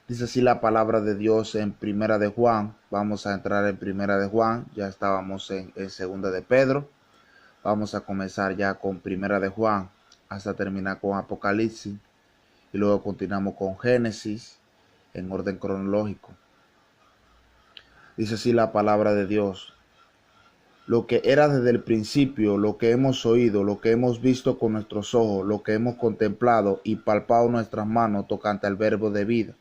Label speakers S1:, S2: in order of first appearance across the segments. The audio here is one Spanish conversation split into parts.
S1: Dice así la palabra de Dios en Primera de Juan. Vamos a entrar en Primera de Juan. Ya estábamos en Segunda de Pedro. Vamos a comenzar ya con Primera de Juan hasta terminar con Apocalipsis. Y luego continuamos con Génesis en orden cronológico. Dice así la palabra de Dios. Lo que era desde el principio, lo que hemos oído, lo que hemos visto con nuestros ojos, lo que hemos contemplado y palpado nuestras manos tocante al verbo de vida.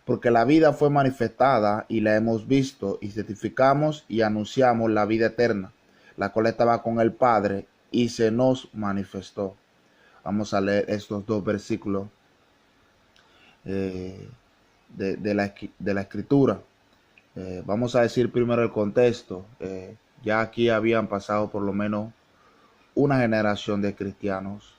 S1: Porque la vida fue manifestada y la hemos visto y certificamos y anunciamos la vida eterna, la cual estaba con el Padre y se nos manifestó. Vamos a leer estos dos versículos de la escritura. Vamos a decir primero el contexto. Ya aquí habían pasado por lo menos una generación de cristianos.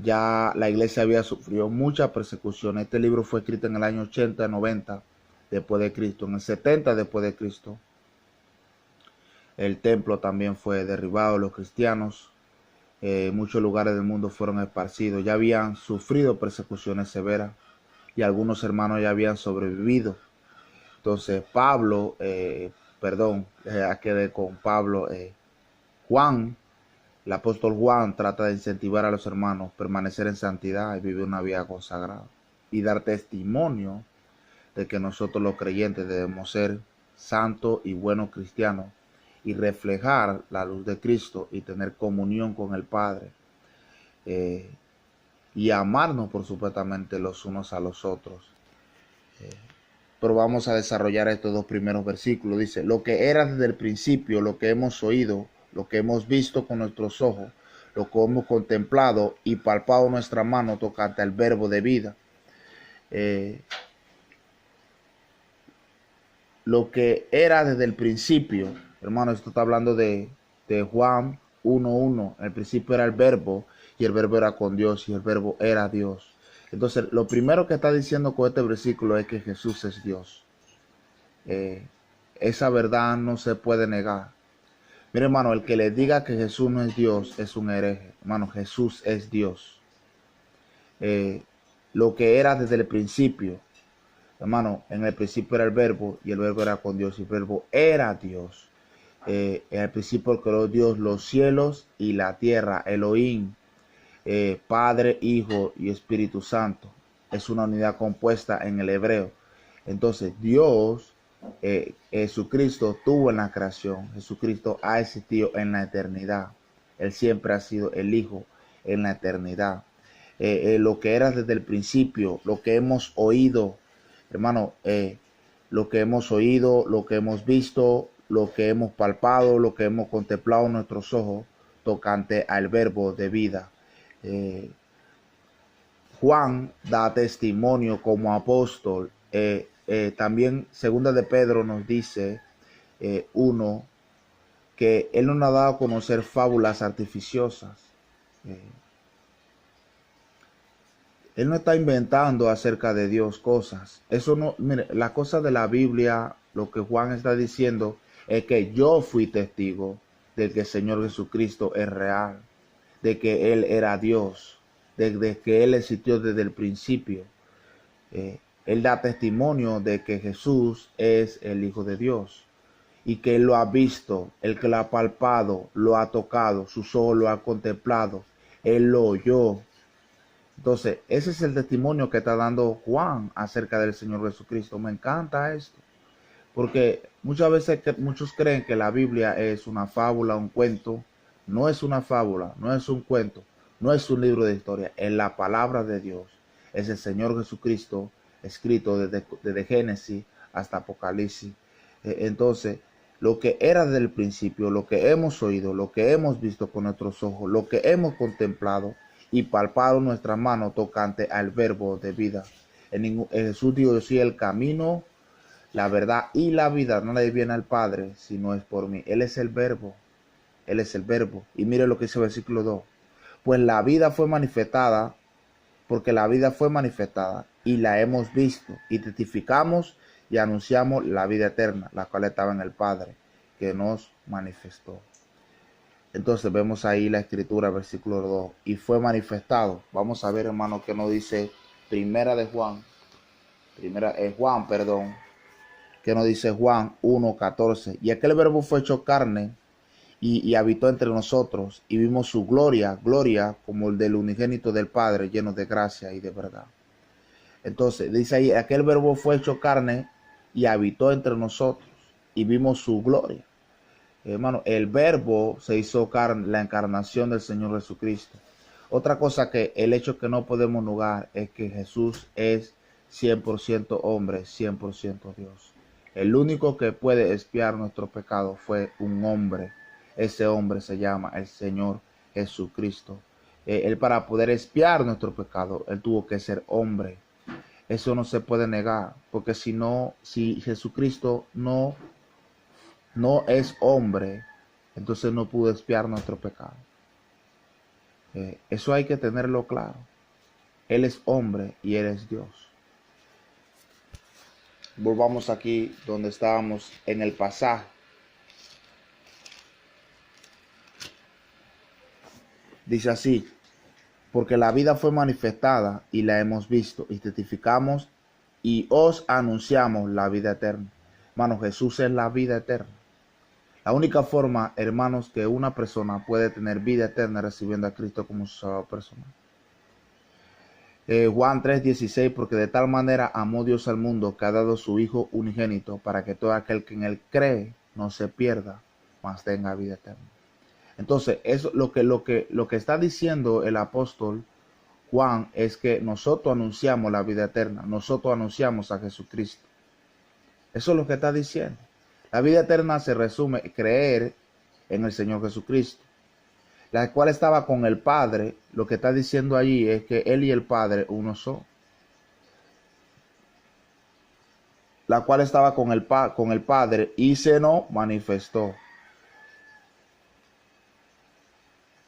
S1: Ya la iglesia había sufrido mucha persecución. Este libro fue escrito en el año 80, 90 después de Cristo. En el 70 después de Cristo. El templo también fue derribado. Los cristianos en muchos lugares del mundo fueron esparcidos. Ya habían sufrido persecuciones severas y algunos hermanos ya habían sobrevivido. Entonces Pablo, quedé con Pablo. Juan, el apóstol Juan trata de incentivar a los hermanos a permanecer en santidad y vivir una vida consagrada y dar testimonio de que nosotros los creyentes debemos ser santos y buenos cristianos y reflejar la luz de Cristo y tener comunión con el Padre y amarnos por supuestamente los unos a los otros. Pero vamos a desarrollar estos dos primeros versículos. Dice, lo que era desde el principio, lo que hemos oído, lo que hemos visto con nuestros ojos, lo que hemos contemplado y palpado nuestra mano tocante al verbo de vida. Lo que era desde el principio, hermano, esto está hablando de Juan 1:1. El principio era el verbo y el verbo era con Dios y el verbo era Dios. Entonces, lo primero que está diciendo con este versículo es que Jesús es Dios. Esa verdad no se puede negar. Mire, hermano, el que le diga que Jesús no es Dios es un hereje. Hermano, Jesús es Dios. Lo que era desde el principio, hermano, en el principio era el verbo y el verbo era con Dios y el verbo era Dios. En el principio creó Dios los cielos y la tierra, Elohim. Padre, Hijo y Espíritu Santo. Es una unidad compuesta en el hebreo. Entonces Dios, Jesucristo tuvo en la creación. Jesucristo ha existido en la eternidad. Él siempre ha sido el Hijo en la eternidad. Lo que era desde el principio, lo que hemos oído, hermano, lo que hemos oído, lo que hemos visto, lo que hemos palpado, lo que hemos contemplado en nuestros ojos, tocante al verbo de vida. Juan da testimonio como apóstol. También segunda de Pedro nos dice que él no nos ha dado a conocer fábulas artificiosas. Él no está inventando acerca de Dios cosas. Eso no, mire, la cosa de la Biblia, lo que Juan está diciendo es que yo fui testigo de que el Señor Jesucristo es real, de que Él era Dios, de que Él existió desde el principio. Él da testimonio de que Jesús es el Hijo de Dios y que Él lo ha visto, el que lo ha palpado, lo ha tocado, sus ojos lo ha contemplado, Él lo oyó. Entonces, ese es el testimonio que está dando Juan acerca del Señor Jesucristo. Me encanta esto, porque muchas veces muchos creen que la Biblia es una fábula, un cuento. No es una fábula, no es un cuento, no es un libro de historia, es la palabra de Dios. Es el Señor Jesucristo escrito desde Génesis hasta Apocalipsis. Entonces, lo que era desde el principio, lo que hemos oído, lo que hemos visto con nuestros ojos, lo que hemos contemplado y palpado nuestra mano tocante al verbo de vida. En Jesús dijo, yo soy el camino, la verdad y la vida. Nadie viene al Padre si no es por mí. Él es el verbo. Él es el verbo. Y mire lo que dice el versículo 2. Pues la vida fue manifestada, porque la vida fue manifestada y la hemos visto y testificamos y anunciamos la vida eterna, la cual estaba en el Padre, que nos manifestó. Entonces vemos ahí la escritura, versículo 2, y fue manifestado. Vamos a ver, hermano, que nos dice primera de Juan, Juan, perdón, que nos dice Juan 1:14. Y aquel verbo fue hecho carne y habitó entre nosotros, y vimos su gloria, gloria como el del unigénito del Padre, lleno de gracia y de verdad. Entonces, dice ahí, aquel verbo fue hecho carne y habitó entre nosotros, y vimos su gloria. Hermano, el verbo se hizo carne, la encarnación del Señor Jesucristo. Otra cosa que el hecho que no podemos negar es que Jesús es 100% hombre, 100% Dios. El único que puede expiar nuestro pecado fue un hombre. Ese hombre se llama el Señor Jesucristo. Él, para poder expiar nuestro pecado, él tuvo que ser hombre. Eso no se puede negar, porque si Jesucristo no es hombre, entonces no pudo expiar nuestro pecado. Eso hay que tenerlo claro. Él es hombre y él es Dios. Volvamos aquí donde estábamos en el pasaje. Dice así: porque la vida fue manifestada y la hemos visto y testificamos y os anunciamos la vida eterna. Hermano, Jesús es la vida eterna. La única forma, hermanos, que una persona puede tener vida eterna recibiendo a Cristo como su salvador personal. Juan 3:16, porque de tal manera amó Dios al mundo que ha dado su Hijo unigénito para que todo aquel que en él cree no se pierda, mas tenga vida eterna. Entonces, eso lo que está diciendo el apóstol Juan es que nosotros anunciamos la vida eterna, nosotros anunciamos a Jesucristo. Eso es lo que está diciendo. La vida eterna se resume en creer en el Señor Jesucristo, la cual estaba con el Padre. Lo que está diciendo allí es que Él y el Padre uno son. La cual estaba con el Padre y se nos manifestó.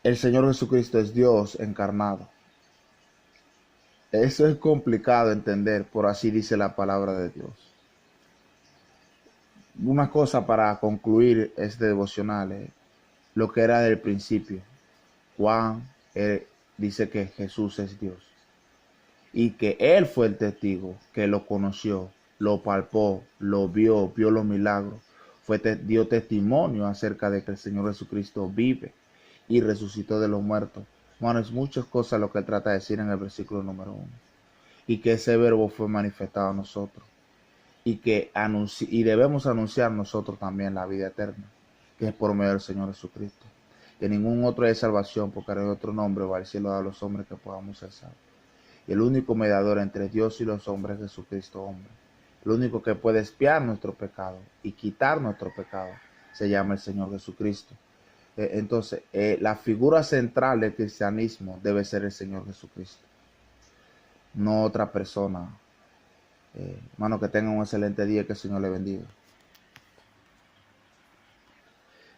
S1: El Señor Jesucristo es Dios encarnado. Eso es complicado entender, por así dice la palabra de Dios. Una cosa para concluir este devocional, lo que era del principio. Juan dice que Jesús es Dios y que Él fue el testigo que lo conoció, lo palpó, lo vio los milagros, dio testimonio acerca de que el Señor Jesucristo vive y resucitó de los muertos. Bueno, es muchas cosas lo que Él trata de decir en el versículo número 1. Y que ese verbo fue manifestado a nosotros. Y debemos anunciar nosotros también la vida eterna, que es por medio del Señor Jesucristo. Que ningún otro es salvación, porque no hay otro nombre o al cielo a los hombres que podamos ser salvos. Y el único mediador entre Dios y los hombres es Jesucristo hombre. El único que puede expiar nuestro pecado y quitar nuestro pecado se llama el Señor Jesucristo. Entonces, la figura central del cristianismo debe ser el Señor Jesucristo, no otra persona. Hermano, que tengan un excelente día, que el Señor le bendiga.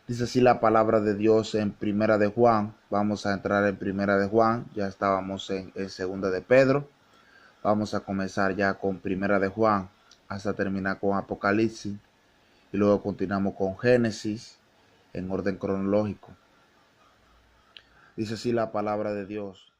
S1: Dice así la palabra de Dios en Primera de Juan. Vamos a entrar en Primera de Juan. Ya estábamos en Segunda de Pedro. Vamos a comenzar ya con Primera de Juan hasta terminar con Apocalipsis. Y luego continuamos con Génesis en orden cronológico. Dice así la palabra de Dios.